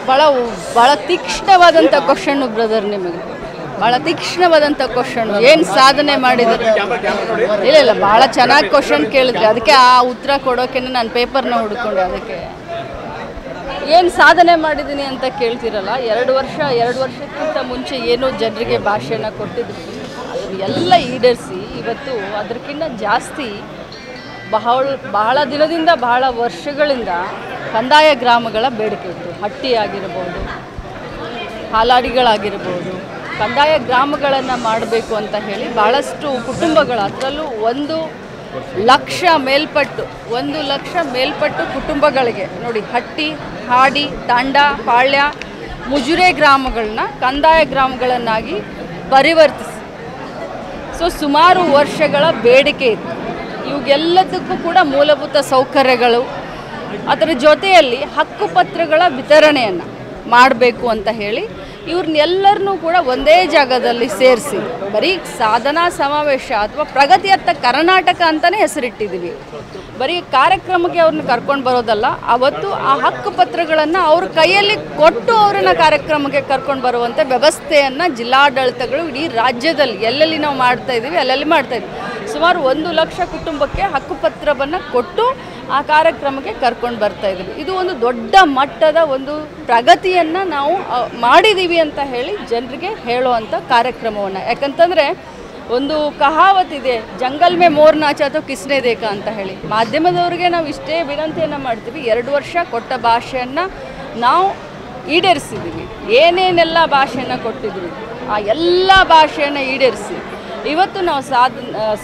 ಭಾಳ ತೀಕ್ಷ್ಣವಾದಂಥ question brother, ನಿಮಗೆ ಭಾಳ ತೀಕ್ಷ್ಣವಾದಂಥ ಕ್ವಶನ್ನು. ಏನು ಸಾಧನೆ ಮಾಡಿದ್ರು? ಇಲ್ಲ ಭಾಳ ಚೆನ್ನಾಗಿ ಕ್ವಶನ್ ಕೇಳಿದ್ರಿ, ಅದಕ್ಕೆ ಆ ಉತ್ತರ ಕೊಡೋಕೆ ನಾನು ಪೇಪರ್ನ ಹುಡ್ಕೊಂಡೆ. ಅದಕ್ಕೆ ಏನು ಸಾಧನೆ ಮಾಡಿದ್ದೀನಿ ಅಂತ ಕೇಳ್ತಿರಲ್ಲ. 2 ವರ್ಷಕ್ಕಿಂತ ಮುಂಚೆ ಏನೋ ಜನರಿಗೆ ಭಾಷೆನ ಕೊಟ್ಟಿದ್ರು, ಅದು ಎಲ್ಲ ಈಡೇರಿಸಿ ಇವತ್ತು ಅದಕ್ಕಿಂತ ಜಾಸ್ತಿ ಬಹಳ ದಿನದಿಂದ ಬಹಳ ವರ್ಷಗಳಿಂದ ಕಂದಾಯ ಗ್ರಾಮಗಳ ಬೇಡಿಕೆ ಇತ್ತು. ಹಟ್ಟಿ ಆಗಿರ್ಬೋದು, ಹಾಲಾಡಿಗಳಾಗಿರ್ಬೋದು, ಕಂದಾಯ ಗ್ರಾಮಗಳನ್ನು ಮಾಡಬೇಕು ಅಂತ ಹೇಳಿ ಭಾಳಷ್ಟು ಕುಟುಂಬಗಳು, ಅದರಲ್ಲೂ 1 ಲಕ್ಷ ಮೇಲ್ಪಟ್ಟು ಕುಟುಂಬಗಳಿಗೆ ನೋಡಿ, ಹಟ್ಟಿ, ಹಾಡಿ, ತಾಂಡ, ಪಾಳ್ಯ, ಮುಜುರೆ ಗ್ರಾಮಗಳನ್ನ ಕಂದಾಯ ಗ್ರಾಮಗಳನ್ನಾಗಿ ಪರಿವರ್ತಿಸಿ ಸುಮಾರು ವರ್ಷಗಳ ಬೇಡಿಕೆ ಇತ್ತು. ಇವಾಗೆಲ್ಲದಕ್ಕೂ ಕೂಡ ಮೂಲಭೂತ ಸೌಕರ್ಯಗಳು, ಅದರ ಜೊತೆಯಲ್ಲಿ ಹಕ್ಕುಪತ್ರಗಳ ವಿತರಣೆಯನ್ನು ಮಾಡಬೇಕು ಅಂತ ಹೇಳಿ ಇವ್ರನ್ನೆಲ್ಲರನ್ನೂ ಕೂಡ ಒಂದೇ ಜಾಗದಲ್ಲಿ ಸೇರಿಸಿ ಬರೀ ಸಾಧನಾ ಸಮಾವೇಶ ಅಥವಾ ಪ್ರಗತಿಯತ್ತ ಕರ್ನಾಟಕ ಅಂತಲೇ ಹೆಸರಿಟ್ಟಿದ್ದೀವಿ. ಬರೀ ಕಾರ್ಯಕ್ರಮಕ್ಕೆ ಅವ್ರನ್ನ ಕರ್ಕೊಂಡು ಬರೋದಲ್ಲ, ಅವತ್ತು ಆ ಹಕ್ಕುಪತ್ರಗಳನ್ನು ಅವ್ರ ಕೈಯಲ್ಲಿ ಕೊಟ್ಟು ಅವರನ್ನು ಕಾರ್ಯಕ್ರಮಕ್ಕೆ ಕರ್ಕೊಂಡು ಬರುವಂಥ ವ್ಯವಸ್ಥೆಯನ್ನು ಜಿಲ್ಲಾಡಳಿತಗಳು ಇಡೀ ರಾಜ್ಯದಲ್ಲಿ ಎಲ್ಲೆಲ್ಲಿ ನಾವು ಮಾಡ್ತಾಯಿದ್ದೀವಿ ಅಲ್ಲೆಲ್ಲಿ ಮಾಡ್ತಾಯಿದ್ವಿ. ಸುಮಾರು 1 ಲಕ್ಷ ಕುಟುಂಬಕ್ಕೆ ಹಕ್ಕುಪತ್ರವನ್ನು ಕೊಟ್ಟು ಆ ಕಾರ್ಯಕ್ರಮಕ್ಕೆ ಕರ್ಕೊಂಡು ಬರ್ತಾಯಿದ್ದೀವಿ. ಇದು ಒಂದು ದೊಡ್ಡ ಮಟ್ಟದ ಒಂದು ಪ್ರಗತಿಯನ್ನು ನಾವು ಮಾಡಿದ್ದೀವಿ ಅಂತ ಹೇಳಿ ಜನರಿಗೆ ಹೇಳುವಂಥ ಕಾರ್ಯಕ್ರಮವನ್ನು. ಯಾಕಂತಂದರೆ ಒಂದು ಕಹಾವತ್ತಿದೆ, ಜಂಗಲ್ ಮೇ ಮೋರ್ ನಾಚ ಅಥವಾ ಕಿಸ್ನೆ ದೇಕ ಅಂತ ಹೇಳಿ. ಮಾಧ್ಯಮದವ್ರಿಗೆ ನಾವು ಇಷ್ಟೇ ವಿನಂತಿಯನ್ನು ಮಾಡ್ತೀವಿ, 2 ವರ್ಷ ಕೊಟ್ಟ ಭಾಷೆಯನ್ನು ನಾವು ಈಡೇರಿಸಿದ್ದೀವಿ. ಏನೇನೆಲ್ಲ ಭಾಷೆಯನ್ನು ಕೊಟ್ಟಿದ್ವಿ ಆ ಎಲ್ಲ ಭಾಷೆಯನ್ನು ಈಡೇರಿಸಿ ಇವತ್ತು ನಾವು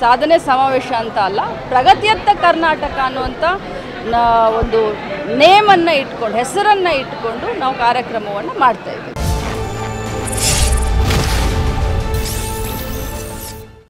ಸಾಧನೆ ಸಮಾವೇಶ ಅಂತ ಅಲ್ಲ, ಪ್ರಗತಿಯತ್ತ ಕರ್ನಾಟಕ ಅನ್ನುವಂಥ ಒಂದು ನೇಮನ್ನು ಇಟ್ಕೊಂಡು, ಹೆಸರನ್ನು ಇಟ್ಕೊಂಡು ನಾವು ಕಾರ್ಯಕ್ರಮವನ್ನು ಮಾಡ್ತಾಯಿದ್ದೀವಿ.